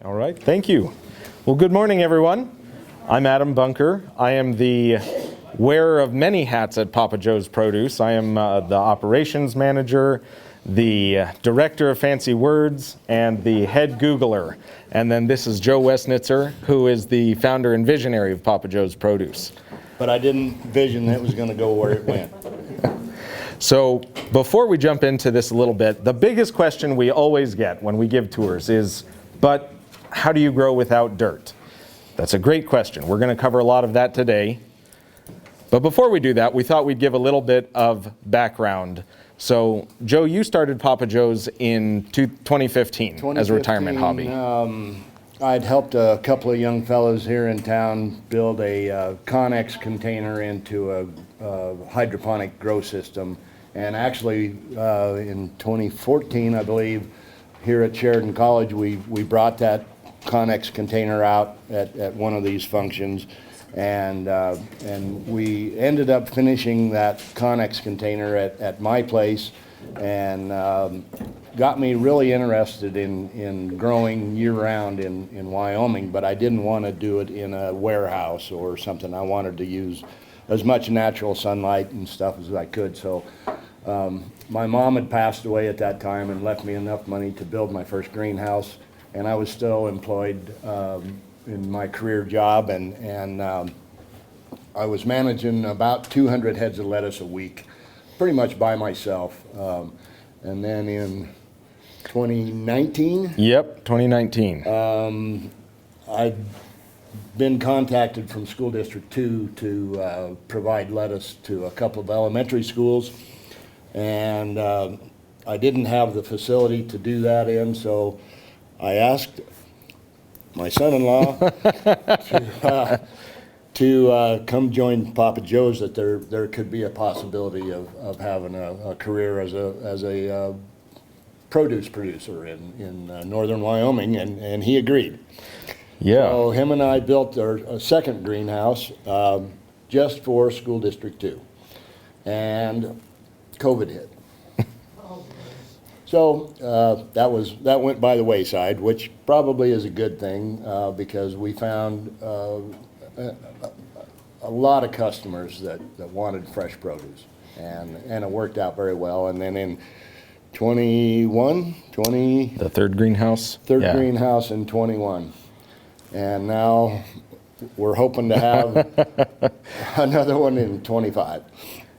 All right, thank you. Well, good morning, everyone. I'm Adam Bunker. I am the wearer of many hats at Papa Joe's Produce. I am the operations manager, the director of fancy words, and the head Googler. And then this is Joe Wesnitzer, who is the founder and visionary of Papa Joe's Produce. But I didn't vision that it was going to go where it went. So before we jump into this a little bit, the biggest question we always get when we give tours is, but how do you grow without dirt? That's a great question. We're going to cover a lot of that today. But before we do that, we thought we'd give a little bit of background. So, Joe, you started Papa Joe's in 2015 as a retirement hobby. I'd helped a couple of young fellows here in town build a Connex container into a hydroponic grow system. And actually, in 2014, I believe, here at Sheridan College, we brought that Connex container out at one of these functions, and we ended up finishing that Connex container at my place, and got me really interested in growing year-round in Wyoming, but I didn't want to do it in a warehouse or something. I wanted to use as much natural sunlight and stuff as I could. So my mom had passed away at that time and left me enough money to build my first greenhouse, and I was still employed in my career job, and I was managing about 200 heads of lettuce a week, pretty much by myself. And then in 2019? Yep, 2019. I'd been contacted from School District 2 to provide lettuce to a couple of elementary schools, and I didn't have the facility to do that in, so I asked my son-in-law to come join Papa Joe's, that there could be a possibility of having a career as a produce producer in northern Wyoming, and he agreed. Yeah. So him and I built a second greenhouse just for School District 2, and COVID hit. So that went by the wayside, which probably is a good thing, because we found a lot of customers that wanted fresh produce, and it worked out very well. And then in 20... The third greenhouse? Third greenhouse in 21. And now we're hoping to have another one in 25.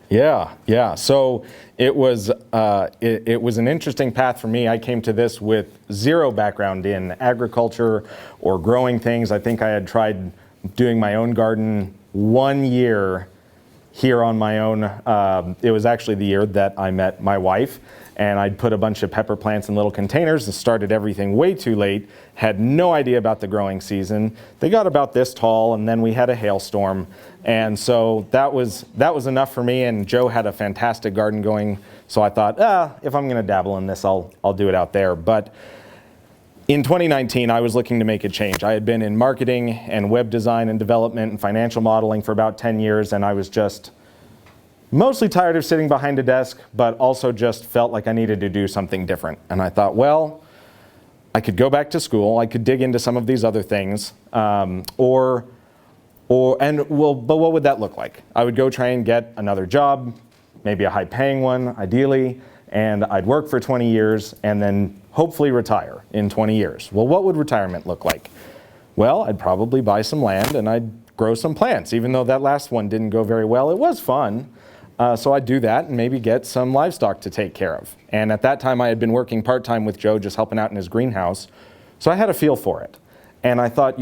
Yeah. So it was an interesting path for me. I came to this with zero background in agriculture or growing things. I think I had tried doing my own garden 1 year here on my own. It was actually the year that I met my wife, and I'd put a bunch of pepper plants in little containers and started everything way too late, had no idea about the growing season. They got about this tall, and then we had a hailstorm. And so that was enough for me, and Joe had a fantastic garden going, so I thought, if I'm gonna dabble in this, I'll do it out there. But in 2019, I was looking to make a change. I had been in marketing and web design and development and financial modeling for about 10 years, and I was just mostly tired of sitting behind a desk, but also just felt like I needed to do something different. And I thought, well, I could go back to school, I could dig into some of these other things, but what would that look like? I would go try and get another job, maybe a high-paying one, ideally, and I'd work for 20 years and then hopefully retire in 20 years. Well, what would retirement look like? Well, I'd probably buy some land and I'd grow some plants. Even though that last one didn't go very well, it was fun. So I'd do that and maybe get some livestock to take care of. And at that time, I had been working part-time with Joe, just helping out in his greenhouse. So I had a feel for it. And I thought,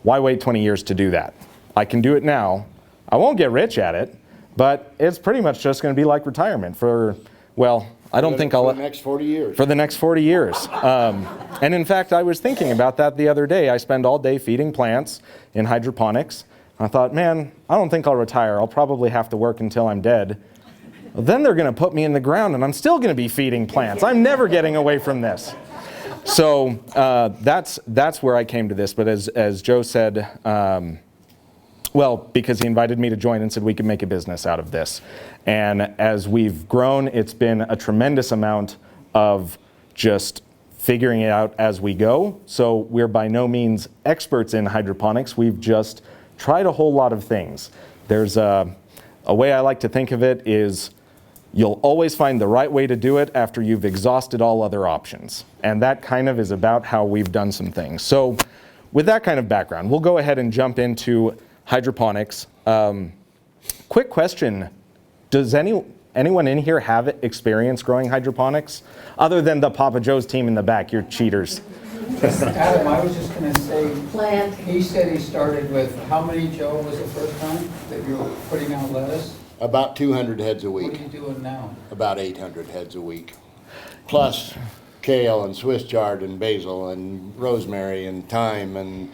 why wait 20 years to do that? I can do it now. I won't get rich at it, but it's pretty much just going to be like retirement for, well, I don't think I'll... For the next 40 years. For the next 40 years. And in fact, I was thinking about that the other day. I spend all day feeding plants in hydroponics. I thought, man, I don't think I'll retire. I'll probably have to work until I'm dead. Well, then they're going to put me in the ground and I'm still going to be feeding plants. I'm never getting away from this. So that's where I came to this. But as Joe said, well, because he invited me to join and said we could make a business out of this. And as we've grown, it's been a tremendous amount of just figuring it out as we go. So we're by no means experts in hydroponics. We've just tried a whole lot of things. There's a way I like to think of it is you'll always find the right way to do it after you've exhausted all other options. And that kind of is about how we've done some things. So with that kind of background, we'll go ahead and jump into hydroponics. Quick question, does anyone in here have experience growing hydroponics? Other than the Papa Joe's team in the back, you're cheaters. Adam, I was just going to say, Plant. he said he started with, how many, Joe, was the first time that you were putting out lettuce? About 200 heads a What are week, you doing now? about 800 heads a week. Plus kale and Swiss chard and basil and rosemary and thyme and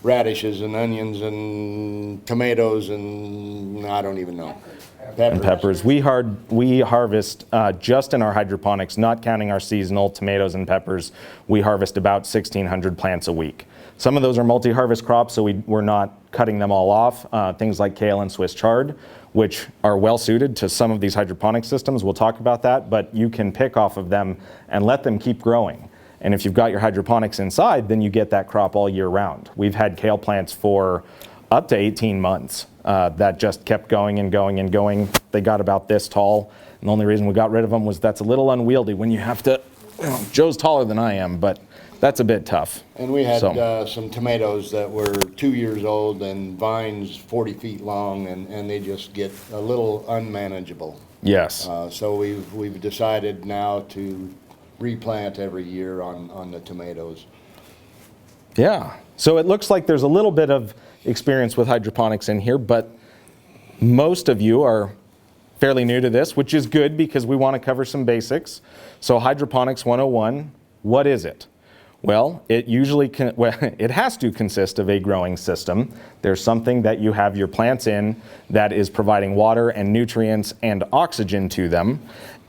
radishes and onions and tomatoes and I don't even know. And peppers. We harvest just in our hydroponics, not counting our seasonal tomatoes and peppers, we harvest about 1,600 plants a week. Some of those are multi-harvest crops, so we're not cutting them all off. Things like kale and Swiss chard, which are well suited to some of these hydroponic systems. We'll talk about that, but you can pick off of them and let them keep growing. And if you've got your hydroponics inside, then you get that crop all year round. We've had kale plants for up to 18 months that just kept going and going and going. They got about this tall. And the only reason we got rid of them was that's a little unwieldy when you have to, Joe's taller than I am, but that's a bit tough. And we had some tomatoes that were 2 years old and vines 40 feet long and they just get a little unmanageable. Yes. So we've decided now to replant every year on the tomatoes. Yeah. So it looks like there's a little bit of experience with hydroponics in here, but most of you are fairly new to this, which is good because we want to cover some basics. So hydroponics 101, what is it? Well, it usually it has to consist of a growing system. There's something that you have your plants in that is providing water and nutrients and oxygen to them.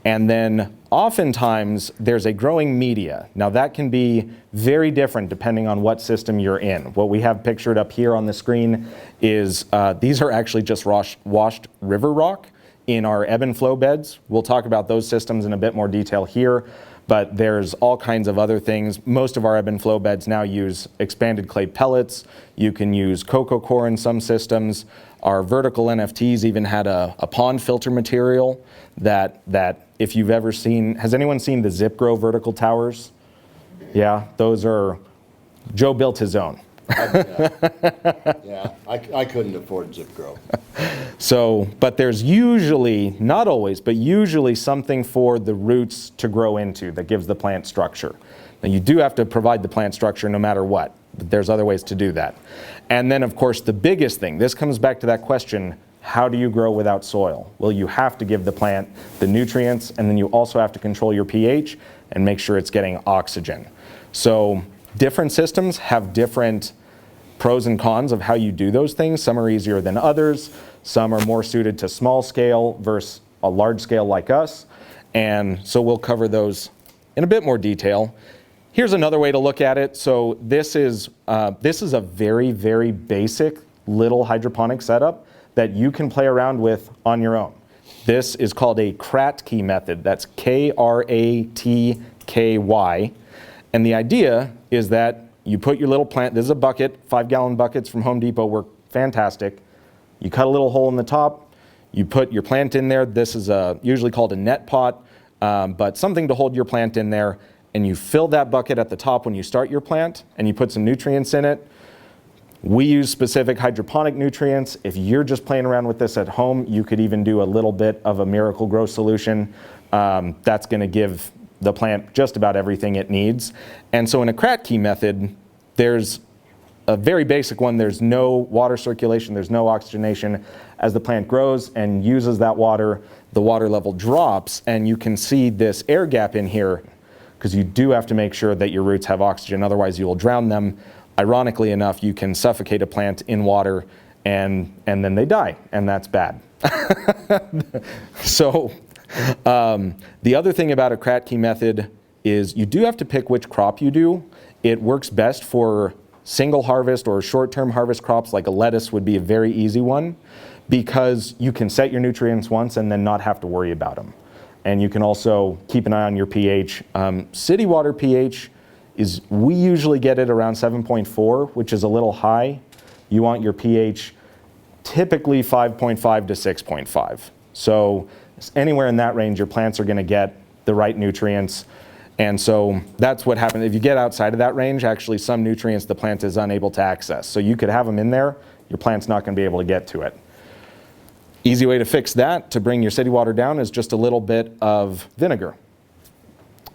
And then oftentimes there's a growing media. Now that can be very different depending on what system you're in. What we have pictured up here on the screen is these are actually just washed river rock in our ebb and flow beds. We'll talk about those systems in a bit more detail here, but there's all kinds of other things. Most of our ebb and flow beds now use expanded clay pellets. You can use coco coir in some systems. Our vertical NFTs even had a pond filter material that if you've ever seen, has anyone seen the Zip Grow vertical towers? Yeah, those are, Joe built his own. Yeah, I couldn't afford Zip Grow. So, but there's usually, not always, but usually something for the roots to grow into that gives the plant structure. Now you do have to provide the plant structure no matter what, but there's other ways to do that. And then of course the biggest thing, this comes back to that question, how do you grow without soil? Well, you have to give the plant the nutrients, and then you also have to control your pH and make sure it's getting oxygen. So different systems have different pros and cons of how you do those things. Some are easier than others. Some are more suited to small scale versus a large scale like us. And so we'll cover those in a bit more detail. Here's another way to look at it. So this is a very, very basic little hydroponic setup that you can play around with on your own. This is called a Kratky method. That's Kratky. And the idea is that you put your little plant, this is a bucket, 5-gallon buckets from Home Depot work fantastic. You cut a little hole in the top, you put your plant in there. This is usually called a net pot, but something to hold your plant in there. And you fill that bucket at the top when you start your plant, and you put some nutrients in it. We use specific hydroponic nutrients. If you're just playing around with this at home, you could even do a little bit of a Miracle Grow solution. That's going to give the plant just about everything it needs. And so in a Kratky method, there's a very basic one. There's no water circulation, there's no oxygenation. As the plant grows and uses that water, the water level drops, and you can see this air gap in here because you do have to make sure that your roots have oxygen, otherwise you will drown them. Ironically enough, you can suffocate a plant in water and then they die, and that's bad. So the other thing about a Kratky method is you do have to pick which crop you do. It works best for single harvest or short-term harvest crops, like a lettuce would be a very easy one, because you can set your nutrients once and then not have to worry about them. And you can also keep an eye on your pH. City water pH is we usually get it around 7.4, which is a little high. You want your pH typically 5.5 to 6.5. So anywhere in that range, your plants are going to get the right nutrients. And so that's what happens. If you get outside of that range, actually some nutrients the plant is unable to access. So you could have them in there, your plant's not going to be able to get to it. Easy way to fix that, to bring your city water down, is just a little bit of vinegar.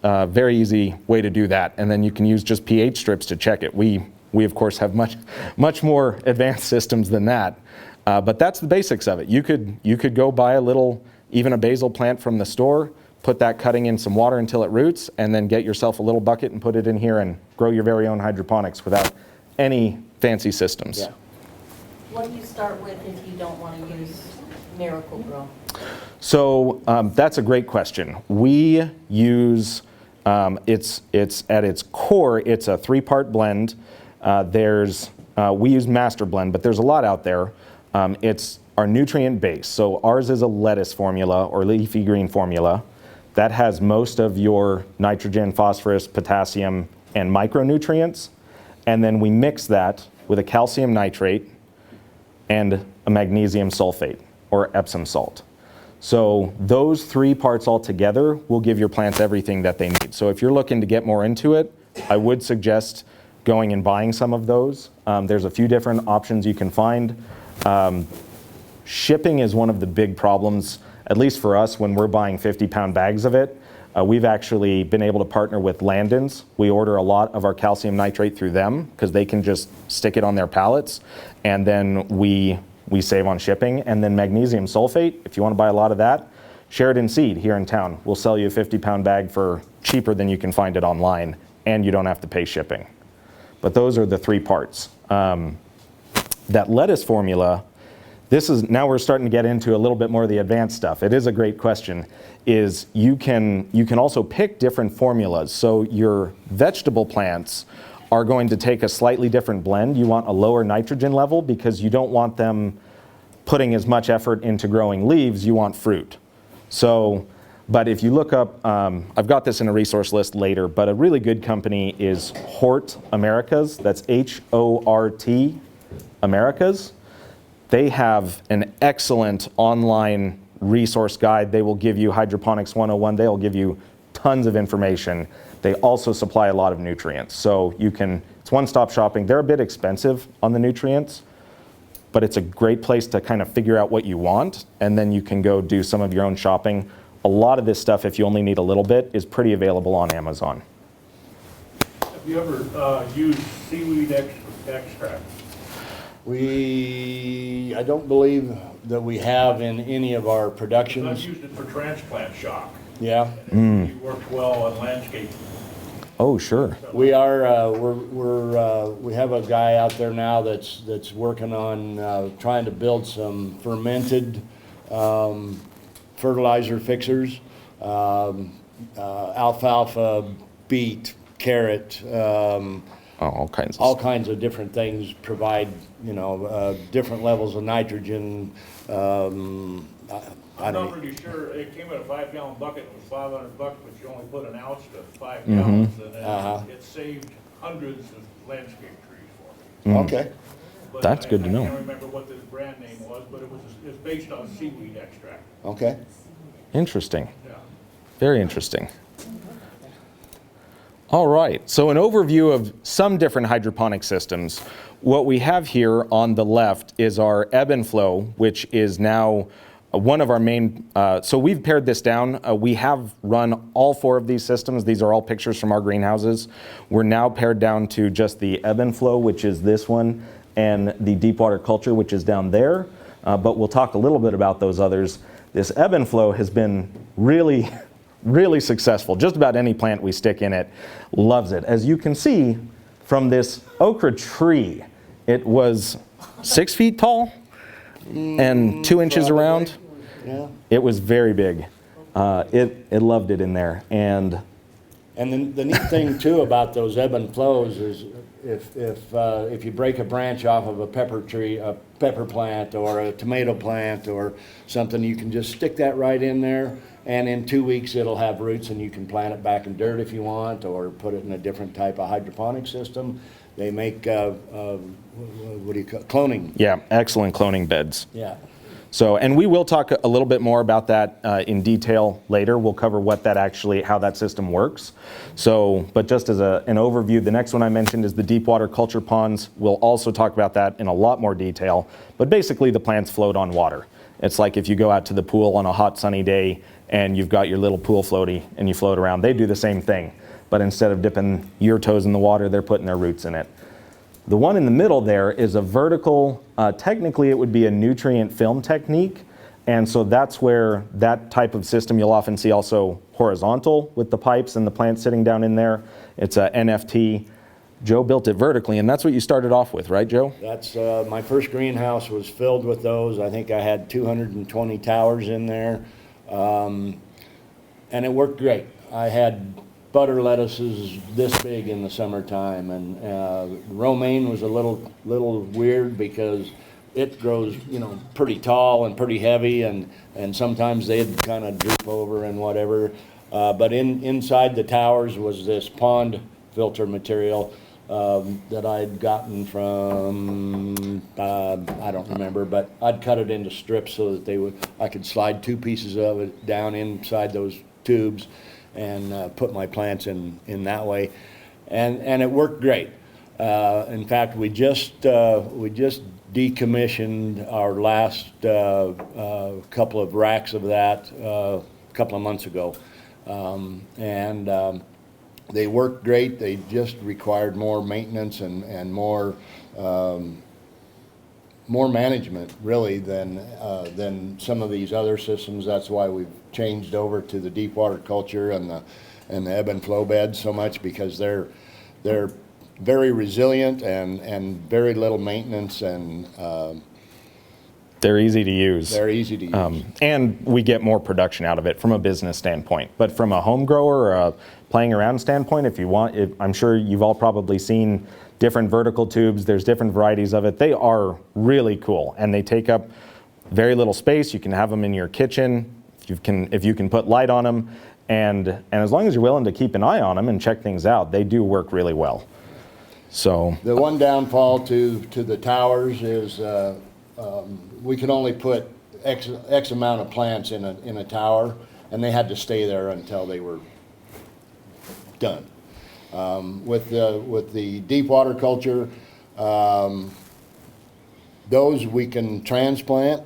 Very easy way to do that. And then you can use just pH strips to check it. We of course have much more advanced systems than that. But that's the basics of it. You could go buy even a basil plant from the store, put that cutting in some water until it roots, and then get yourself a little bucket and put it in here and grow your very own hydroponics without any fancy systems. Yeah. What do you start with if you don't want to use Miracle-Gro? So that's a great question. We use, it's at its core, it's a 3-part blend. We use Master Blend, but there's a lot out there. It's our nutrient base. So ours is a lettuce formula or leafy green formula that has most of your nitrogen, phosphorus, potassium, and micronutrients. And then we mix that with a calcium nitrate and a magnesium sulfate or Epsom salt. So those 3 parts all together will give your plants everything that they need. So if you're looking to get more into it, I would suggest going and buying some of those. There's a few different options you can find. Shipping is one of the big problems, at least for us, when we're buying 50-pound bags of it. We've actually been able to partner with Landon's. We order a lot of our calcium nitrate through them because they can just stick it on their pallets, and then we save on shipping. And then magnesium sulfate, if you want to buy a lot of that, Sheridan Seed here in town will sell you a 50-pound bag for cheaper than you can find it online, and you don't have to pay shipping. But those are the 3 parts. That lettuce formula, now we're starting to get into a little bit more of the advanced stuff. It is a great question, is you can also pick different formulas. So your vegetable plants are going to take a slightly different blend. You want a lower nitrogen level because you don't want them putting as much effort into growing leaves, you want fruit. So, but if you look up, I've got this in a resource list later, but a really good company is Hort Americas. That's H-O-R-T Americas. They have an excellent online resource guide. They will give you Hydroponics 101. They'll give you tons of information. They also supply a lot of nutrients. So it's one-stop shopping. They're a bit expensive on the nutrients, but it's a great place to kind of figure out what you want, and then you can go do some of your own shopping. A lot of this stuff, if you only need a little bit, is pretty available on Amazon. Have you ever used seaweed extract? I don't believe that we have in any of our productions. I've used it for transplant shock. Yeah. It works well on landscape. Oh, sure. We are, we have a guy out there now that's working on trying to build some fermented fertilizer fixers, alfalfa, beet, carrot, All kinds of all stuff. kinds of different things provide, different levels of nitrogen. I I'm don't not really sure, it came in a 5-gallon bucket, it was $500, but you only put an ounce to 5 gallons, and then it saved hundreds of landscape trees for me. Okay. But That's good to know. I can't remember what the brand name was, but it's based on seaweed extract. Okay. Interesting. Yeah. Very interesting. All right, so an overview of some different hydroponic systems. What we have here on the left is our ebb and flow, which is now one of our main, so we've pared this down. We have run all 4 of these systems. These are all pictures from our greenhouses. We're now pared down to just the ebb and flow, which is this one, and the deep water culture, which is down there. But we'll talk a little bit about those others. This ebb and flow has been really successful. Just about any plant we stick in it loves it. As you can see from this okra tree, it was 6 feet tall and 2 inches around. Yeah. It was very big. It loved it in there. And And the neat thing too about those ebb and flows is if you break a branch off of a pepper tree, a pepper plant or a tomato plant or something, you can just stick that right in there and in 2 weeks it'll have roots, and you can plant it back in dirt if you want, or put it in a different type of hydroponic system. They make, what do you call, cloning. Yeah, excellent cloning beds. Yeah. So, and we will talk a little bit more about that in detail later. We'll cover what that actually, how that system works. So, but just as an overview, the next one I mentioned is the deep water culture ponds. We'll also talk about that in a lot more detail. But basically, the plants float on water. It's like if you go out to the pool on a hot sunny day and you've got your little pool floaty and you float around, they do the same thing. But instead of dipping your toes in the water, they're putting their roots in it. The one in the middle there is a vertical, technically it would be a nutrient film technique. And so that's where that type of system you'll often see also horizontal with the pipes and the plants sitting down in there. It's a NFT. Joe built it vertically, and that's what you started off with, right, Joe? That's, my first greenhouse was filled with those. I think I had 220 towers in there. And it worked great. I had butter lettuces this big in the summertime, and romaine was a little weird because it grows, you know, pretty tall and pretty heavy, and sometimes they'd kind of droop over and whatever. But inside the towers was this pond filter material that I'd gotten from, I don't remember, but I'd cut it into strips so that I could slide 2 pieces of it down inside those tubes and put my plants in that way, and it worked great. In fact, we just decommissioned our last couple of racks of that a couple of months ago, and they worked great. They just required more maintenance and more management, really, than some of these other systems. That's why we've changed over to the deep water culture and the ebb and flow beds so much, because they're very resilient and very little maintenance, and they're easy to use. they're easy to use. And we get more production out of it from a business standpoint. But from a home grower or a playing around standpoint, I'm sure you've all probably seen different vertical tubes. There's different varieties of it. They are really cool, and they take up very little space. You can have them in your kitchen if you can put light on them, and as long as you're willing to keep an eye on them and check things out, they do work really well. So The one downfall to the towers is we could only put X amount of plants in a tower, and they had to stay there until they were done. With the deep water culture, those we can transplant.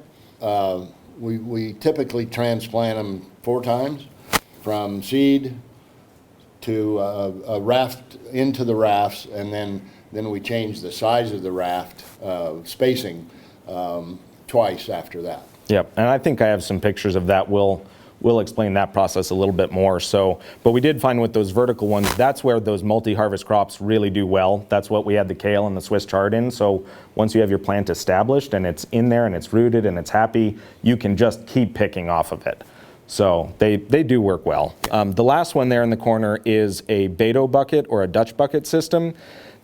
We typically transplant them 4 times, from seed to a raft, into the rafts, and then we change the size of the raft spacing twice after that. Yep, and I think I have some pictures of that. We'll explain that process a little bit more. So, but we did find with those vertical ones, that's where those multi-harvest crops really do well. That's what we had the kale and the Swiss chard in. So once you have your plant established and it's in there and it's rooted and it's happy, you can just keep picking off of it. So they do work well. The last one there in the corner is a Beto bucket or a Dutch bucket system.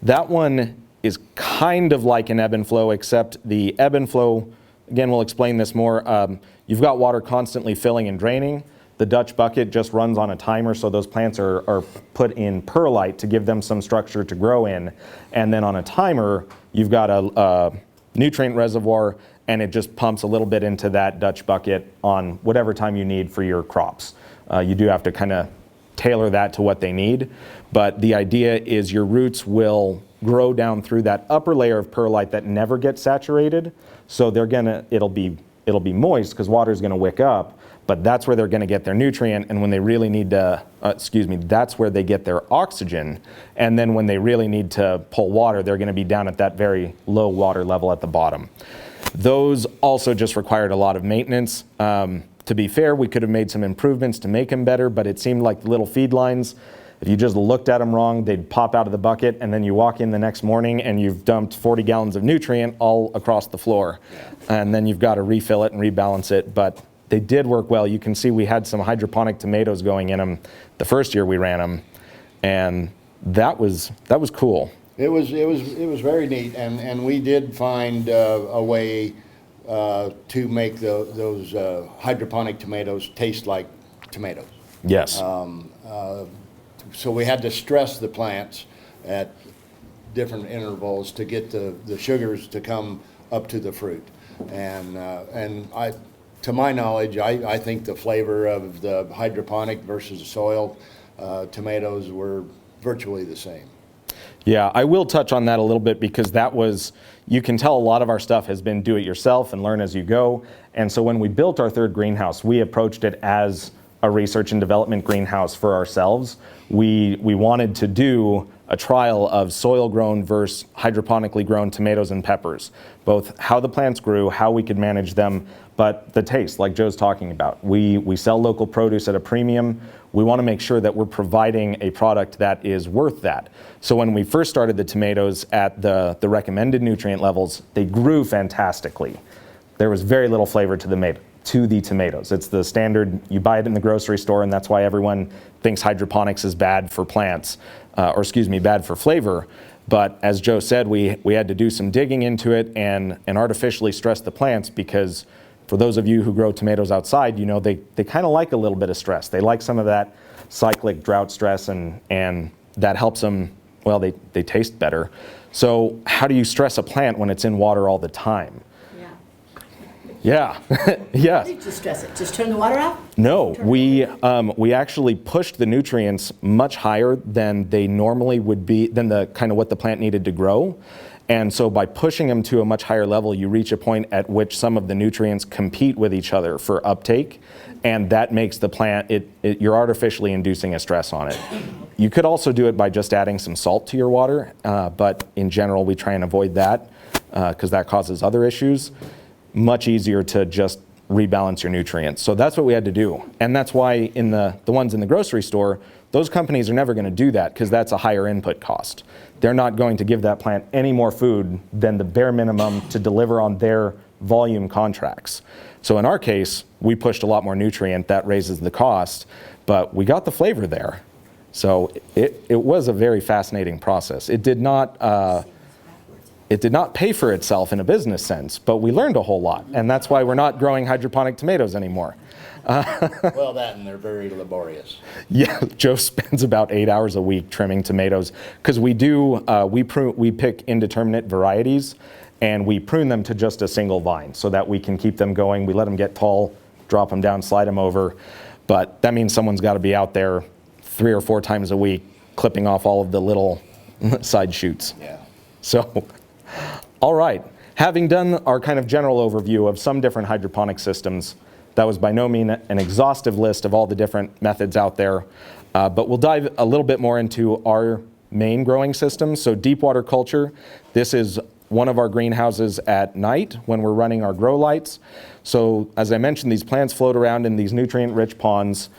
That one is kind of like an ebb and flow, except the ebb and flow, again, we'll explain this more. You've got water constantly filling and draining. The Dutch bucket just runs on a timer, so those plants are put in perlite to give them some structure to grow in. And then on a timer, you've got a nutrient reservoir, and it just pumps a little bit into that Dutch bucket on whatever time you need for your crops. You do have to kind of tailor that to what they need, but the idea is your roots will grow down through that upper layer of perlite that never gets saturated. So it'll be moist because water is going to wick up, but that's where they're going to get their nutrient. And when they really need to, that's where they get their oxygen. And then when they really need to pull water, they're going to be down at that very low water level at the bottom. Those also just required a lot of maintenance. To be fair, we could have made some improvements to make them better, but it seemed like the little feed lines, if you just looked at them wrong, they'd pop out of the bucket, and then you walk in the next morning and you've dumped 40 gallons of nutrient all across the floor. Yeah. And then you've got to refill it and rebalance it, but they did work well. You can see we had some hydroponic tomatoes going in them the first year we ran them, and that was cool. It was very neat, and we did find a way to make those hydroponic tomatoes taste like tomatoes. Yes. So we had to stress the plants at different intervals to get the sugars to come up to the fruit. And to my knowledge, I think the flavor of the hydroponic versus the soil tomatoes were virtually the same. Yeah, I will touch on that a little bit because that was, you can tell a lot of our stuff has been do it yourself and learn as you go. And so when we built our third greenhouse, we approached it as a research and development greenhouse for ourselves. We wanted to do a trial of soil grown versus hydroponically grown tomatoes and peppers, both how the plants grew, how we could manage them, but the taste, like Joe's talking about. We sell local produce at a premium. We want to make sure that we're providing a product that is worth that. So when we first started the tomatoes at the recommended nutrient levels, they grew fantastically. There was very little flavor to the tomatoes. It's the standard, you buy it in the grocery store, and that's why everyone thinks hydroponics is bad for plants, bad for flavor. But as Joe said, we had to do some digging into it and artificially stress the plants, because for those of you who grow tomatoes outside, you know, they kind of like a little bit of stress. They like some of that cyclic drought stress, and that helps them, well, they taste better. So how do you stress a plant when it's in water all the time? Yeah. Yeah. How did you stress it? Just turn the water off? No, we actually pushed the nutrients much higher than they normally would be, than the kind of what the plant needed to grow. And so by pushing them to a much higher level, you reach a point at which some of the nutrients compete with each other for uptake, and that makes the plant, you're artificially inducing a stress on it. You could also do it by just adding some salt to your water, but in general we try and avoid that because that causes other issues. Much easier to just rebalance your nutrients. So that's what we had to do. And that's why in the ones in the grocery store, those companies are never going to do that because that's a higher input cost. They're not going to give that plant any more food than the bare minimum to deliver on their volume contracts. So in our case, we pushed a lot more nutrient. That raises the cost, but we got the flavor there. So it was a very fascinating process. It did not pay for itself in a business sense, but we learned a whole lot, and that's why we're not growing hydroponic tomatoes anymore. Well, that, and they're very laborious. Yeah, Joe spends about 8 hours a week trimming tomatoes, because we pick indeterminate varieties, and we prune them to just a single vine so that we can keep them going. We let them get tall, drop them down, slide them over, but that means someone's got to be out there 3 or 4 times a week clipping off all of the little side shoots. Yeah. So, all right, having done our kind of general overview of some different hydroponic systems, that was by no means an exhaustive list of all the different methods out there, but we'll dive a little bit more into our main growing system. So deep water culture, this is one of our greenhouses at night when we're running our grow lights. So as I mentioned, these plants float around in these nutrient-rich ponds.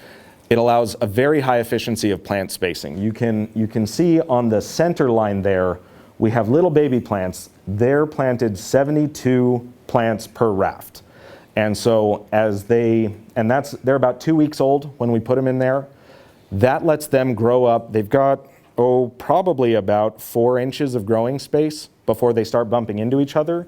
It allows a very high efficiency of plant spacing. You can see on the center line there, we have little baby plants. They're planted 72 plants per raft. And so they're about 2 weeks old when we put them in there. That lets them grow up. They've got, probably about 4 inches of growing space before they start bumping into each other.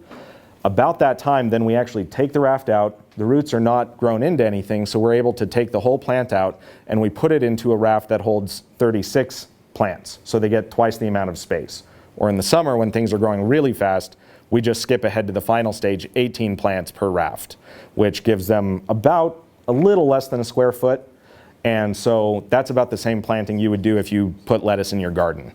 About that time, then we actually take the raft out. The roots are not grown into anything, so we're able to take the whole plant out, and we put it into a raft that holds 36 plants, so they get twice the amount of space. Or in the summer, when things are growing really fast, we just skip ahead to the final stage, 18 plants per raft, which gives them about a little less than a square foot. And so that's about the same planting you would do if you put lettuce in your garden.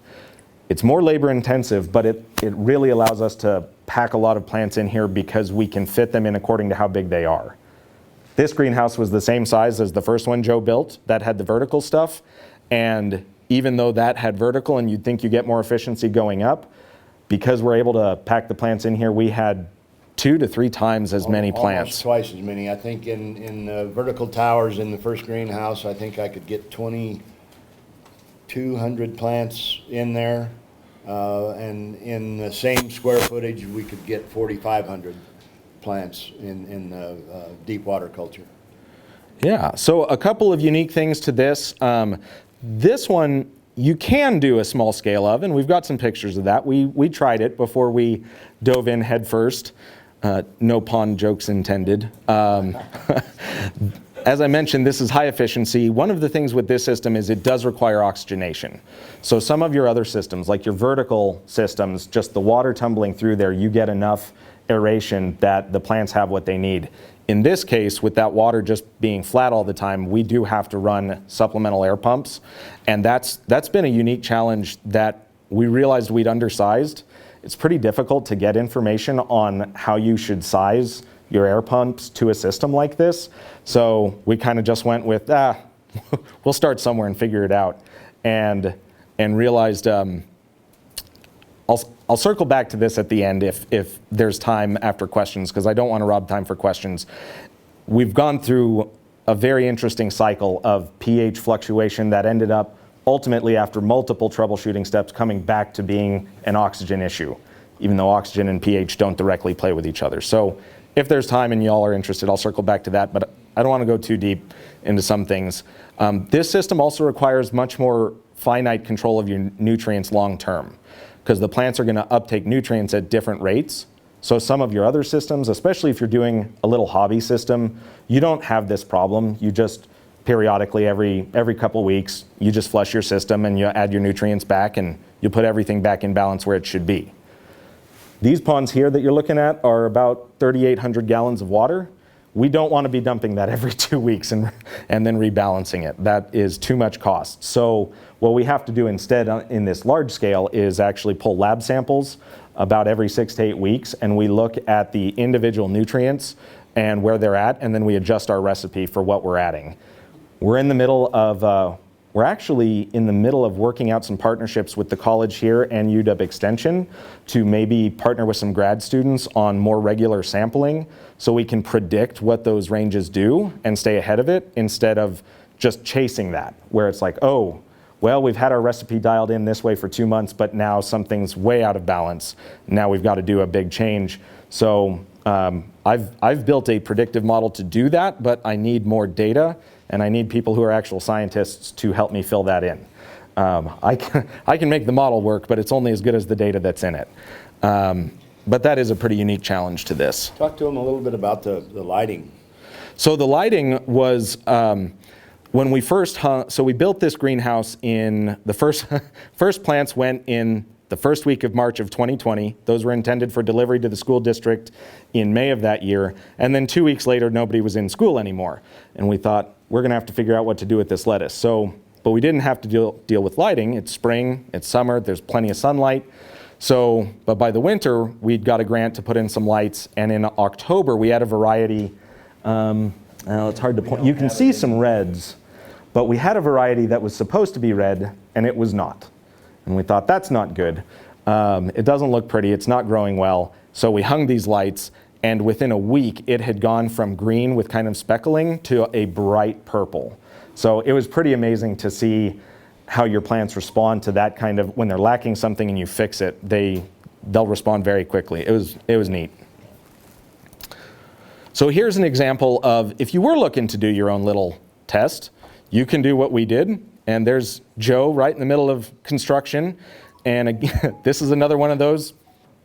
It's more labor intensive, but it really allows us to pack a lot of plants in here because we can fit them in according to how big they are. This greenhouse was the same size as the first one Joe built that had the vertical stuff. And even though that had vertical and you'd think you get more efficiency going up, because we're able to pack the plants in here, we had 2 to 3 times as many plants. Almost twice as many. I think in the vertical towers in the first greenhouse, I think I could get 2,200 plants in there. And in the same square footage, we could get 4,500 plants in the deep water culture. Yeah, so a couple of unique things to this. This one you can do a small scale of, and we've got some pictures of that. We tried it before we dove in head first. No pond jokes intended. as I mentioned, this is high efficiency. One of the things with this system is it does require oxygenation. So some of your other systems, like your vertical systems, just the water tumbling through there, you get enough aeration that the plants have what they need. In this case, with that water just being flat all the time, we do have to run supplemental air pumps. And that's been a unique challenge that we realized we'd undersized. It's pretty difficult to get information on how you should size your air pumps to a system like this. So we kind of just went with, we'll start somewhere and figure it out. And realized, I'll circle back to this at the end if there's time after questions, because I don't want to rob time for questions. We've gone through a very interesting cycle of pH fluctuation that ended up ultimately, after multiple troubleshooting steps, coming back to being an oxygen issue, even though oxygen and pH don't directly play with each other. So if there's time and y'all are interested, I'll circle back to that, but I don't want to go too deep into some things. This system also requires much more finite control of your nutrients long term, because the plants are going to uptake nutrients at different rates. So some of your other systems, especially if you're doing a little hobby system, you don't have this problem. You just periodically, every couple weeks, you just flush your system and you add your nutrients back and you put everything back in balance where it should be. These ponds here that you're looking at are about 3,800 gallons of water. We don't want to be dumping that every 2 weeks and then rebalancing it. That is too much cost. So what we have to do instead in this large scale is actually pull lab samples about every 6 to 8 weeks, and we look at the individual nutrients and where they're at, and then we adjust our recipe for what we're adding. We're in the middle of, we're actually in the middle of working out some partnerships with the college here and UW Extension to maybe partner with some grad students on more regular sampling so we can predict what those ranges do and stay ahead of it instead of just chasing that, where it's like, oh, well, we've had our recipe dialed in this way for 2 months, but now something's way out of balance. Now we've got to do a big change. So I've built a predictive model to do that, but I need more data, and I need people who are actual scientists to help me fill that in. I can make the model work, but it's only as good as the data that's in it. But that is a pretty unique challenge to this. Talk to them a little bit about the lighting. So the lighting was, when we first so we built this greenhouse in the first plants went in the first week of March of 2020. Those were intended for delivery to the school district in May of that year. And then 2 weeks later, nobody was in school anymore. And we thought, we're going to have to figure out what to do with this lettuce. But we didn't have to deal with lighting. It's spring, it's summer, there's plenty of sunlight. But by the winter, we'd got a grant to put in some lights. And in October, we had a variety. It's hard to point. You can see some reds. But we had a variety that was supposed to be red, and it was not. And we thought, that's not good. It doesn't look pretty. It's not growing well. So we hung these lights, and within a week, it had gone from green with kind of speckling to a bright purple. So it was pretty amazing to see how your plants respond to that kind of, when they're lacking something and you fix it, they'll respond very quickly. It was neat. So here's an example of, if you were looking to do your own little test, you can do what we did. And there's Joe right in the middle of construction. And again, this is another one of those.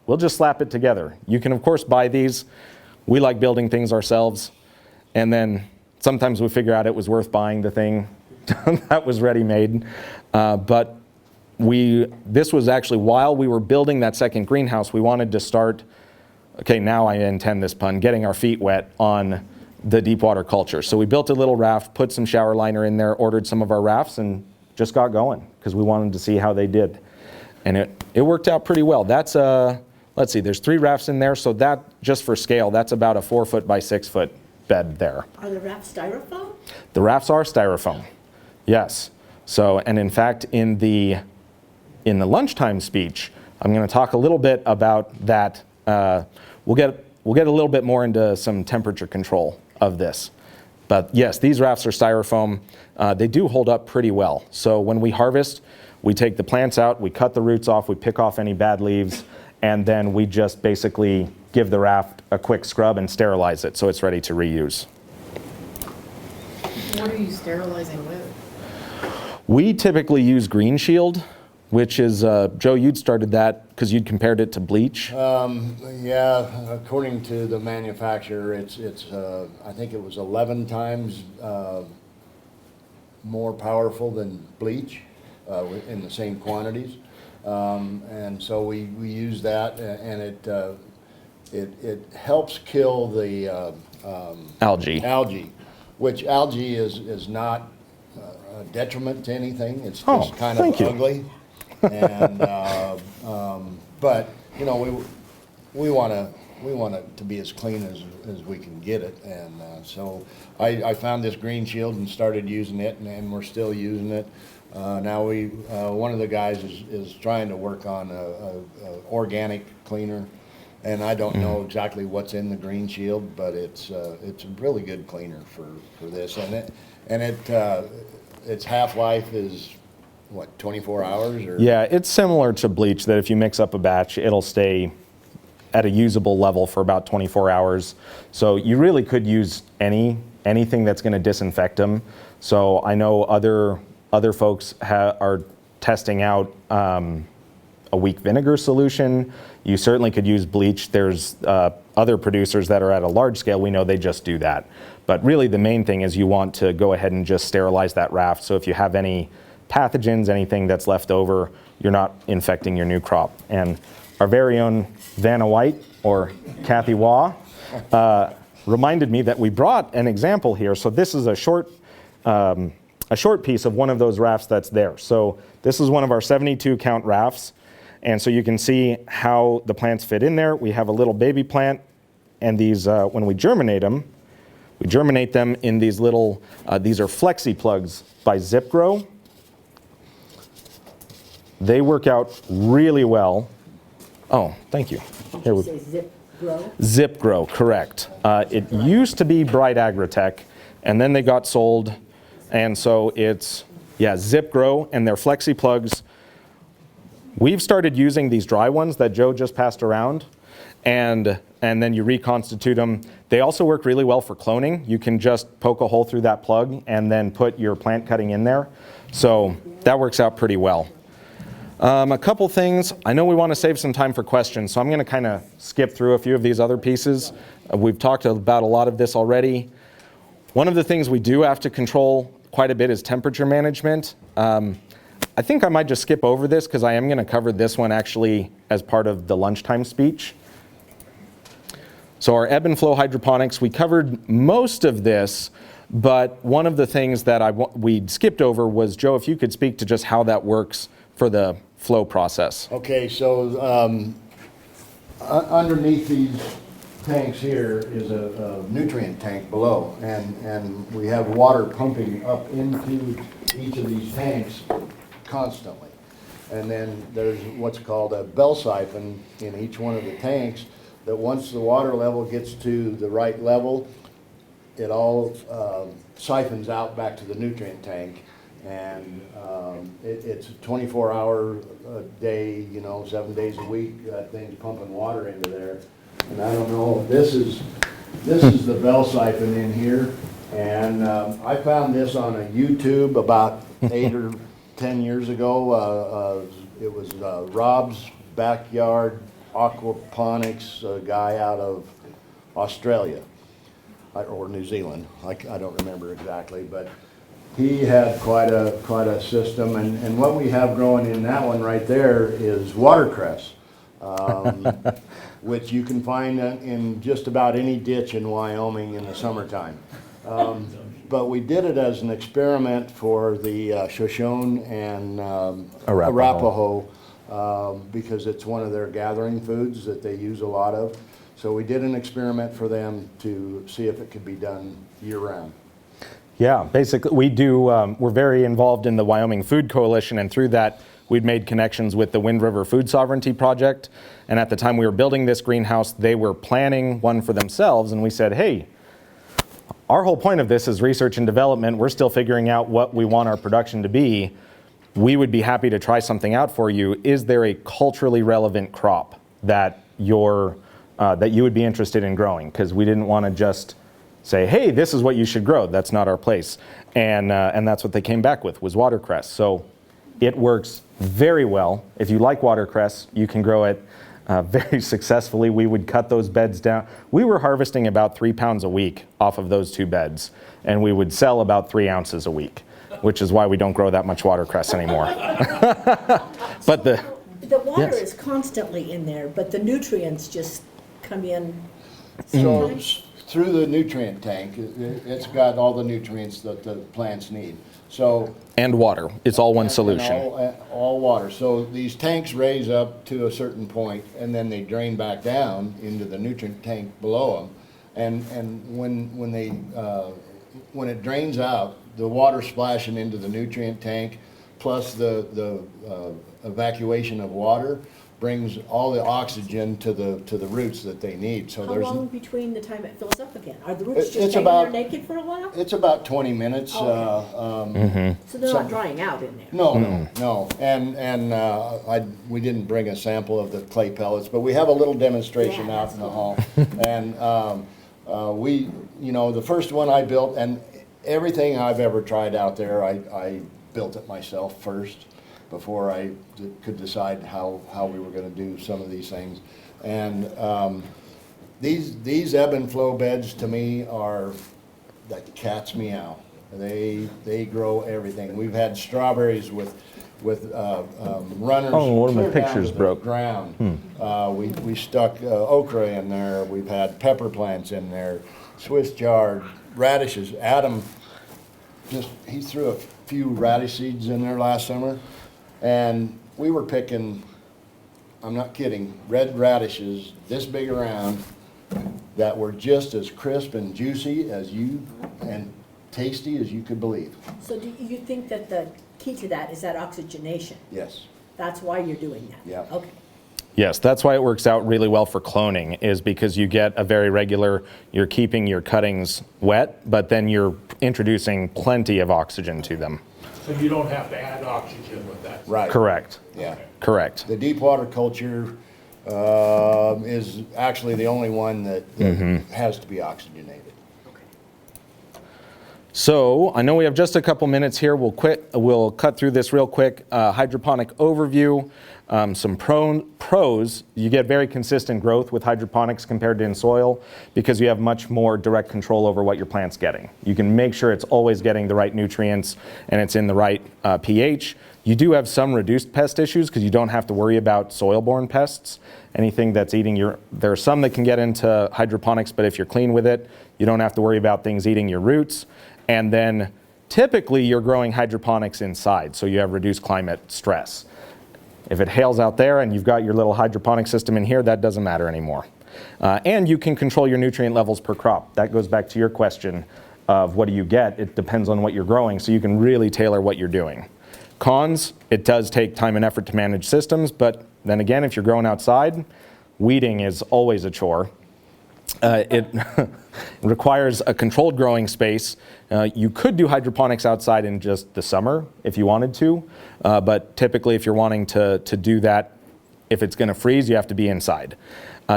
We'll just slap it together. You can, of course, buy these. We like building things ourselves. And then sometimes we figure out it was worth buying the thing that was ready-made. But this was actually, while we were building that second greenhouse, we wanted to start, okay, now I intend this pun, getting our feet wet on the deep water culture. So we built a little raft, put some shower liner in there, ordered some of our rafts, and just got going because we wanted to see how they did. And it worked out pretty well. That's let's see, there's 3 rafts in there, so that, just for scale, that's about a 4-foot by 6-foot bed there. Are the rafts styrofoam? The rafts are styrofoam, yes. So, and in fact, in the lunchtime speech, I'm going to talk a little bit about that. We'll get a little bit more into some temperature control of this. But yes, these rafts are styrofoam. They do hold up pretty well. So when we harvest, we take the plants out, we cut the roots off, we pick off any bad leaves, and then we just basically give the raft a quick scrub and sterilize it so it's ready to reuse. What are you sterilizing with? We typically use Green Shield which is, Joe, you'd started that because you'd compared it to bleach. Yeah, according to the manufacturer, it's I think it was 11 times more powerful than bleach in the same quantities. And so we use that, and it helps kill the Algae. which algae is not a detriment to anything. It's Oh, just kind thank of you. ugly. And but you know, we want it to be as clean as we can get it, and so I found this green shield and started using it, and we're still using it. Now one of the guys is trying to work on a organic cleaner, and I don't know exactly what's in the green shield, but it's a really good cleaner for this, and its half-life is what, 24 hours? Or? Yeah, it's similar to bleach, that if you mix up a batch, it'll stay at a usable level for about 24 hours. So you really could use anything that's going to disinfect them. So I know other folks are testing out a weak vinegar solution. You certainly could use bleach. There's other producers that are at a large scale. We know they just do that. But really the main thing is you want to go ahead and just sterilize that raft. So if you have any pathogens, anything that's left over, you're not infecting your new crop. And our very own Vanna White, or Kathy Waugh, reminded me that we brought an example here. So this is a short piece of one of those rafts that's there. So this is one of our 72 count rafts. And so you can see how the plants fit in there. We have a little baby plant, and these, when we germinate them in these little, these are Flexi plugs by ZipGrow. They work out really well. Oh, thank you. Did you say Zip Grow? ZipGrow, correct. It used to be Bright Agritech, and then they got sold, and so it's, yeah, ZipGrow, and they're Flexi plugs. We've started using these dry ones that Joe just passed around, and then you reconstitute them. They also work really well for cloning. You can just poke a hole through that plug and then put your plant cutting in there. So that works out pretty well. A couple things. I know we want to save some time for questions, so I'm going to kind of skip through a few of these other pieces. We've talked about a lot of this already. One of the things we do have to control quite a bit is temperature management. I think I might just skip over this because I am going to cover this one actually as part of the lunchtime speech. So our ebb and flow hydroponics, we covered most of this, but one of the things that we skipped over was, Joe, if you could speak to just how that works for the flow process. Okay, so underneath these tanks here is a nutrient tank below, and we have water pumping up into each of these tanks constantly. And then there's what's called a bell siphon in each one of the tanks, that once the water level gets to the right level, it all siphons out back to the nutrient tank. And it's a 24-hour a day, 7 days a week, that thing's pumping water into there. And I don't know, this is the bell siphon in here, and I found this on a YouTube about 8 or 10 years ago. It was Rob's Backyard Aquaponics, a guy out of Australia or New Zealand. I don't remember exactly, but he had quite a system, and what we have growing in that one right there is watercress, which you can find in just about any ditch in Wyoming in the summertime. But we did it as an experiment for the Shoshone and Arapaho, because it's one of their gathering foods that they use a lot of. So we did an experiment for them to see if it could be done year-round. Yeah, basically we're very involved in the Wyoming Food Coalition, and through that we'd made connections with the Wind River Food Sovereignty Project. And at the time we were building this greenhouse, they were planning one for themselves, and we said, hey, our whole point of this is research and development. We're still figuring out what we want our production to be. We would be happy to try something out for you. Is there a culturally relevant crop that you would be interested in growing? Because we didn't want to just say, hey, this is what you should grow. That's not our place. And that's what they came back with, was watercress. So It works very well. If you like watercress, you can grow it very successfully. We would cut those beds down. We were harvesting about 3 pounds a week off of those 2 beds, and we would sell about 3 ounces a week, which is why we don't grow that much watercress anymore. But The water Yes. is constantly in there, but the nutrients just come in So sometimes. through the nutrient tank, it's got all the nutrients that the plants need. So and water, it's all one and solution. all water. So these tanks raise up to a certain point, and then they drain back down into the nutrient tank below them. And when it drains out, the water splashing into the nutrient tank, plus the evacuation of water, brings all the oxygen to the roots that they need. So How there's long between the time it fills up again? Are the roots It's just hanging about- there naked for a while? it's about 20 minutes. Okay. So they're so- not drying out in there? No. And we didn't bring a sample of the clay pellets, but we have a little demonstration Yeah, out in the hall. And the first one I built, and everything I've ever tried out there, I built it myself first before I could decide how we were going to do some of these things. And these ebb and flow beds to me are like cat's meow. They grow everything. We've had strawberries with runners. Oh, one of my clear down pictures to the broke. ground. We stuck okra in there. We've had pepper plants in there, Swiss chard, radishes. Adam he threw a few radish seeds in there last summer, and we were picking, I'm not kidding, red radishes this big around that were just as crisp and juicy and tasty as you could believe. So do you think that the key to that is that oxygenation? Yes. That's why you're doing that? Yeah. Okay. Yes, that's why it works out really well for cloning, is because you get a very regular, you're keeping your cuttings wet, but then you're introducing plenty of oxygen to them. So you don't have to add oxygen with that. Right. Correct, Yeah. correct. The deep water culture is actually the only one that has to be oxygenated. So I know we have just a couple minutes here. We'll cut through this real quick. Hydroponic overview, some pros. You get very consistent growth with hydroponics compared to in soil because you have much more direct control over what your plant's getting. You can make sure it's always getting the right nutrients and it's in the right pH. You do have some reduced pest issues because you don't have to worry about soil-borne pests. Anything that's eating there are some that can get into hydroponics, but if you're clean with it, you don't have to worry about things eating your roots. And then typically you're growing hydroponics inside, so you have reduced climate stress. If it hails out there and you've got your little hydroponic system in here, that doesn't matter anymore. And you can control your nutrient levels per crop. That goes back to your question of what do you get? It depends on what you're growing, so you can really tailor what you're doing. Cons, it does take time and effort to manage systems, but then again, if you're growing outside, weeding is always a chore. It requires a controlled growing space. You could do hydroponics outside in just the summer if you wanted to, but typically if you're wanting to do that, if it's going to freeze, you have to be inside.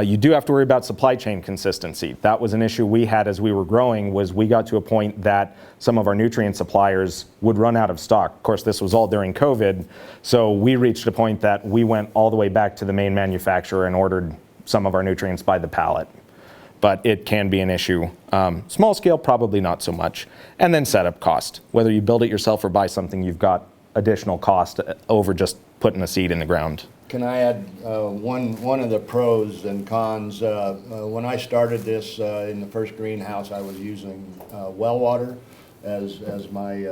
You do have to worry about supply chain consistency. That was an issue we had as we were growing, was we got to a point that some of our nutrient suppliers would run out of stock. Of course, this was all during COVID, so we reached a point that we went all the way back to the main manufacturer and ordered some of our nutrients by the pallet. But it can be an issue. Small scale, probably not so much. And then setup cost. Whether you build it yourself or buy something, you've got additional cost over just putting a seed in the ground. Can I add one of the pros and cons? When I started this in the first greenhouse, I was using well water as my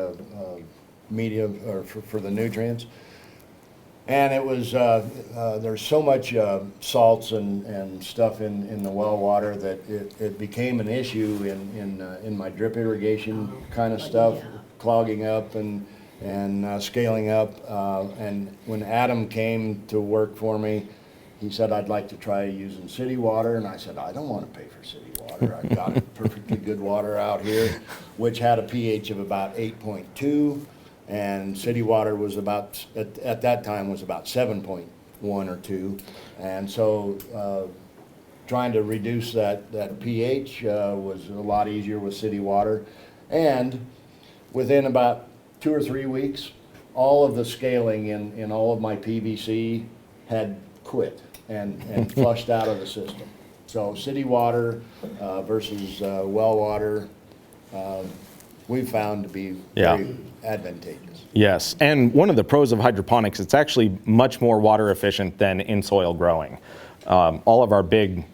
media or for the nutrients. And it was, there's so much salts and stuff in the well water that it became an issue in my drip irrigation kind of stuff, Yeah. clogging up and scaling up. And when Adam came to work for me, he said, I'd like to try using city water. And I said, I don't want to pay for city water. I've got perfectly good water out here, which had a pH of about 8.2. And city water was about, at that time, was about 7.1 or 2. And so trying to reduce that pH was a lot easier with city water. And within about 2 or 3 weeks, all of the scaling in all of my PVC had quit and flushed out of the system. So city water versus well water, we've found to be Yeah. very advantageous. Yes, and one of the pros of hydroponics, it's actually much more water efficient than in-soil growing. All of our big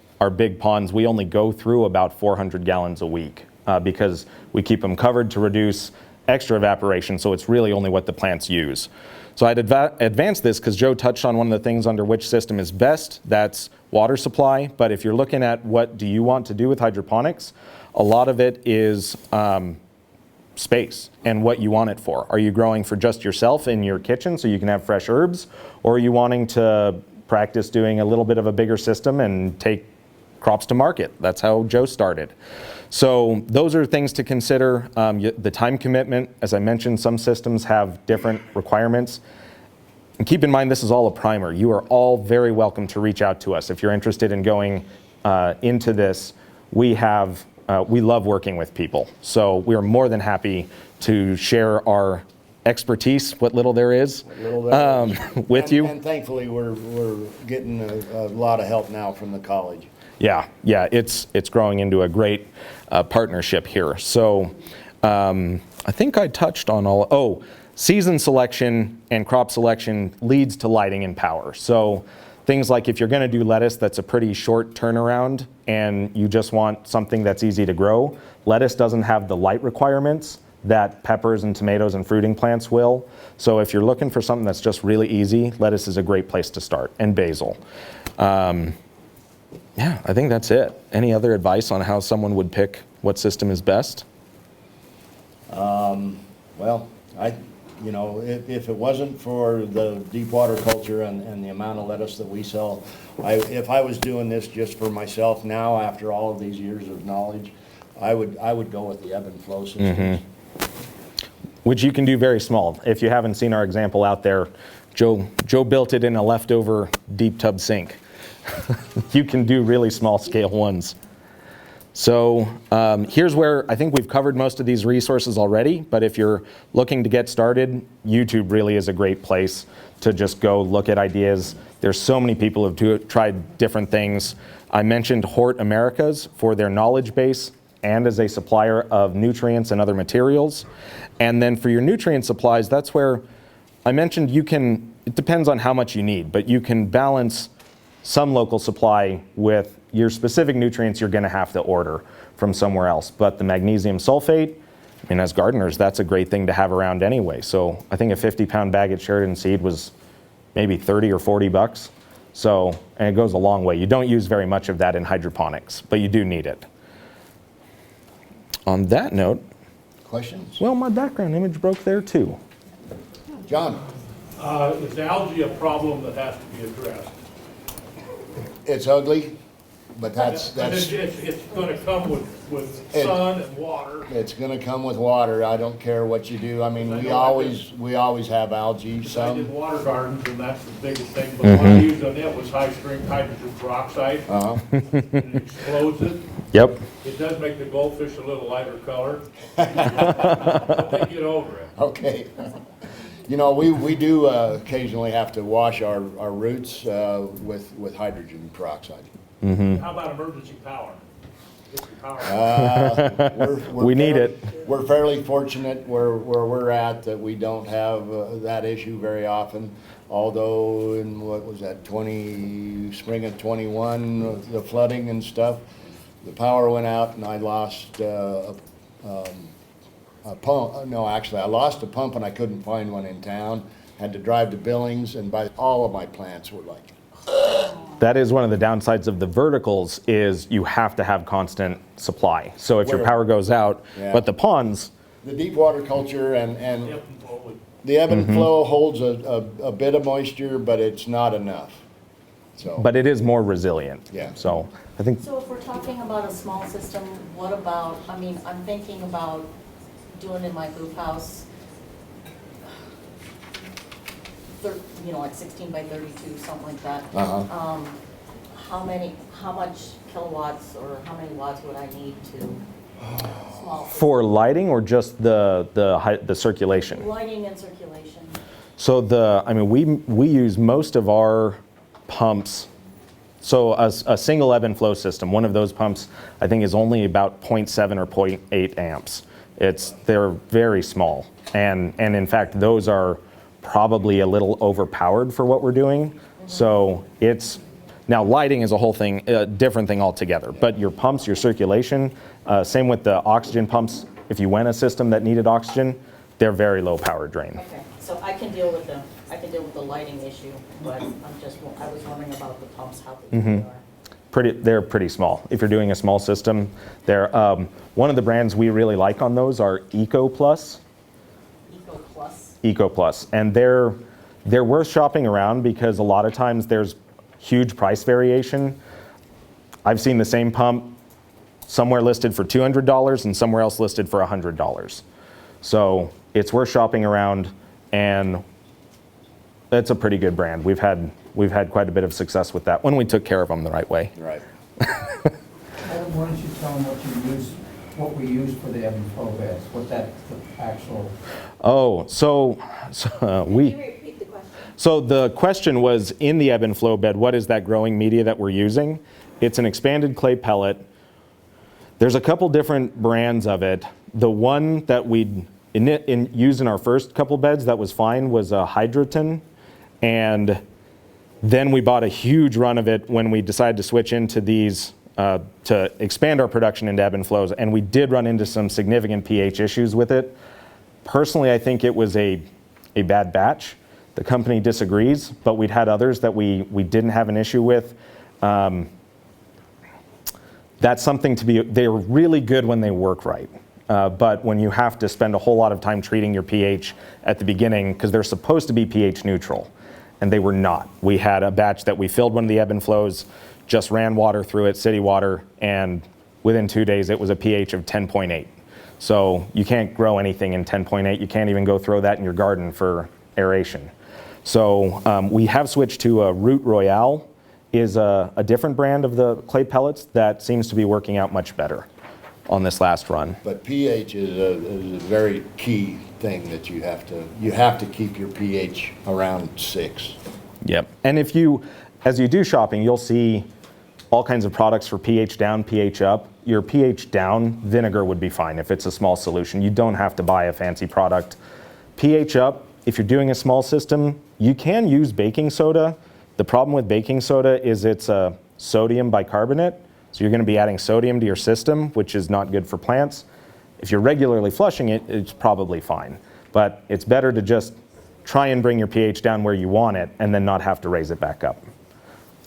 ponds, we only go through about 400 gallons a week because we keep them covered to reduce extra evaporation, so it's really only what the plants use. So I'd advance this because Joe touched on one of the things under which system is best, that's water supply. But if you're looking at what do you want to do with hydroponics, a lot of it is space and what you want it for. Are you growing for just yourself in your kitchen so you can have fresh herbs, or are you wanting to practice doing a little bit of a bigger system and take crops to market? That's how Joe started. So those are things to consider. The time commitment, as I mentioned, some systems have different requirements. And keep in mind, this is all a primer. You are all very welcome to reach out to us if you're interested in going into this. We love working with people, so we are more than happy to share our expertise, what little there is, with you. And thankfully, we're getting a lot of help now from the college. Yeah, it's growing into a great partnership here. So I think I touched on season selection and crop selection leads to lighting and power. So things like if you're going to do lettuce, that's a pretty short turnaround and you just want something that's easy to grow. Lettuce doesn't have the light requirements that peppers and tomatoes and fruiting plants will. So if you're looking for something that's just really easy, lettuce is a great place to start, and basil. Yeah, I think that's it. Any other advice on how someone would pick what system is best? Well, if it wasn't for the deep water culture and the amount of lettuce that we sell, if I was doing this just for myself now, after all of these years of knowledge, I would go with the ebb and flow systems. Which you can do very small. If you haven't seen our example out there, Joe built it in a leftover deep tub sink. You can do really small scale ones. So here's where I think we've covered most of these resources already, but if you're looking to get started, YouTube really is a great place to just go look at ideas. There's so many people who've tried different things. I mentioned Hort Americas for their knowledge base and as a supplier of nutrients and other materials. And then for your nutrient supplies, that's where I mentioned it depends on how much you need, but you can balance some local supply with your specific nutrients you're going to have to order from somewhere else. But the magnesium sulfate, I mean, as gardeners, that's a great thing to have around anyway. So I think a 50-pound bag at Sheridan Seed was maybe 30 or 40 bucks. So, and it goes a long way. You don't use very much of that in hydroponics, but you do need it. On that note, Questions? well, my background image broke there too. John? Is algae a problem that has to be addressed? It's ugly, but that's It's gonna come with sun and water. it's gonna come with water. I don't care what you do. I mean, we always have algae. I did Some. water gardens, and that's the biggest thing, but what I used on it was high-strength hydrogen peroxide, and it explodes it. Yep. It does make the goldfish a little lighter color. But they get over it. Okay. We do occasionally have to wash our roots with hydrogen peroxide. How about emergency power? Get your power. We need it. We're fairly fortunate where we're at that we don't have that issue very often. Although in what was that, spring of 21, the flooding and stuff, the power went out and I lost a pump. No, actually, I lost a pump and I couldn't find one in town. Had to drive to Billings, and all of my plants were like. That is one of the downsides of the verticals is you have to have constant supply. So if your power goes out, Yeah. but the ponds, The deep water culture and Yep, totally. the ebb and flow holds a bit of moisture, but it's not enough. So. but it is more resilient. Yeah. So I think, So if we're talking about a small system, what about, I'm thinking about doing in my group house, like 16 by 32, something like that. Uh-huh. How much kilowatts or how many watts would I need to small for lighting or just the circulation? lighting and circulation? So I mean, we use most of our pumps. So a single ebb and flow system, one of those pumps, I think is only about 0.7 or 0.8 amps. They're very small. And in fact, those are probably a little overpowered for what we're doing. So now lighting is a whole thing, a different thing altogether. But your pumps, your circulation, same with the oxygen pumps. If you went a system that needed oxygen, they're very low power drain. Okay, so I can deal with the lighting issue, but I was wondering about the pumps, how big they are. They're pretty small. If you're doing a small system, they're one of the brands we really like on those are Eco Plus. Eco Plus? Eco Plus, and they're worth shopping around because a lot of times there's huge price variation. I've seen the same pump somewhere listed for $200 and somewhere else listed for $100. So it's worth shopping around, and it's a pretty good brand. We've had quite a bit of success with that when we took care of them the right way. Right. Adam, why don't you tell them what we use for the ebb and flow beds, what that's the actual... Oh, so we... Can you repeat the question? So the question was, in the ebb and flow bed, what is that growing media that we're using? It's an expanded clay pellet. There's a couple different brands of it. The one that we'd used in our first couple beds that was fine was a Hydroton. And then we bought a huge run of it when we decided to switch into these, to expand our production into ebb and flows. And we did run into some significant pH issues with it. Personally, I think it was a bad batch. The company disagrees, but we'd had others that we didn't have an issue with. That's something they're really good when they work right. But when you have to spend a whole lot of time treating your pH at the beginning, because they're supposed to be pH neutral, and they were not. We had a batch that we filled one of the ebb and flows, just ran water through it, city water, and within 2 days it was a pH of 10.8. So you can't grow anything in 10.8. You can't even go throw that in your garden for aeration. So we have switched to a Root Royale, is a different brand of the clay pellets that seems to be working out much better on this last run. But pH is a very key thing that you have to keep your pH around 6. Yep. And as you do shopping, you'll see all kinds of products for pH down, pH up. Your pH down, vinegar would be fine if it's a small solution. You don't have to buy a fancy product. pH up, if you're doing a small system, you can use baking soda. The problem with baking soda is it's a sodium bicarbonate. So you're going to be adding sodium to your system, which is not good for plants. If you're regularly flushing it, it's probably fine. But it's better to just try and bring your pH down where you want it and then not have to raise it back up.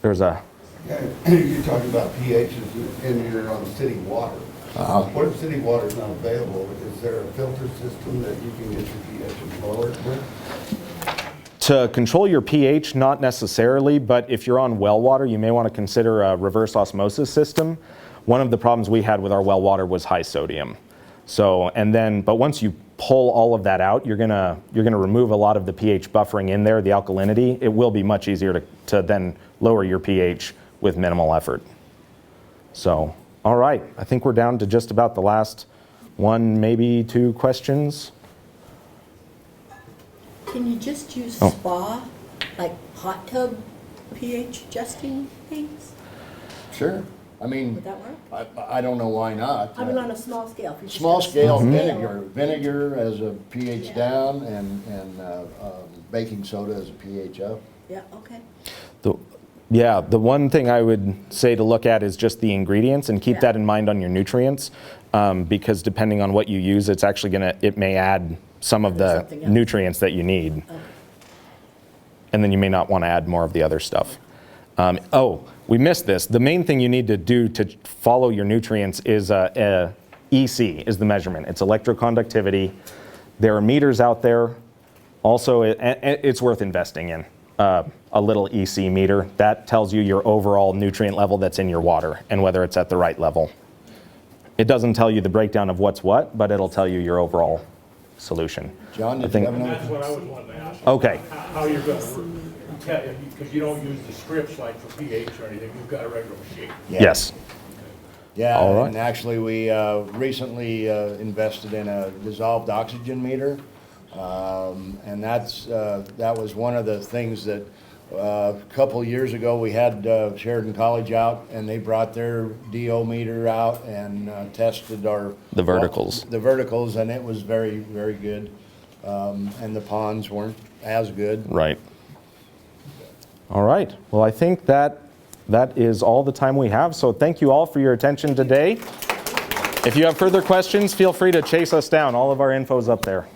There's a... Yeah, you're talking about pHs in your city water. What if city water is not available? Is there a filter system that you can get your pH lowered with? To control your pH, not necessarily, but if you're on well water, you may want to consider a reverse osmosis system. One of the problems we had with our well water was high sodium. So, but once you pull all of that out, you're gonna remove a lot of the pH buffering in there, the alkalinity. It will be much easier to then lower your pH with minimal effort. So, all right, I think we're down to just about the last one, maybe 2 questions. Can you just use Oh. spa, like hot tub pH adjusting things? Sure. I mean, Would that work? I don't know why not. I mean, on a small scale. if you just Small got a scale small vinegar. Vinegar as a pH Yeah. down and baking soda as a pH up. Yeah, okay. The one thing I would say to look at is just the ingredients and keep Yeah. that in mind on your nutrients, because depending on what you use, it's actually it may add some of the Something else. nutrients that you need. Okay. And then you may not want to add more of the other stuff. We missed this. The main thing you need to do to follow your nutrients is EC is the measurement. It's electroconductivity. There are meters out there. Also, it's worth investing in a little EC meter. That tells you your overall nutrient level that's in your water and whether it's at the right level. It doesn't tell you the breakdown of what's what, but it'll tell you your overall solution. John, did think- you have And another? that's what I was wanting to ask. Okay. How you're gonna, because you don't use the strips like for pH or anything, you've got a regular machine. Yeah. Yes. Yeah, All right. and actually we recently invested in a dissolved oxygen meter And that was one of the things that a couple years ago, we had Sheridan College out, and they brought their DO meter out and tested The verticals. The verticals, and it was very, very good. And the ponds weren't as good. Right. All right. Well, I think that is all the time we have. So thank you all for your attention today. If you have further questions, feel free to chase us down. All of our info's up there.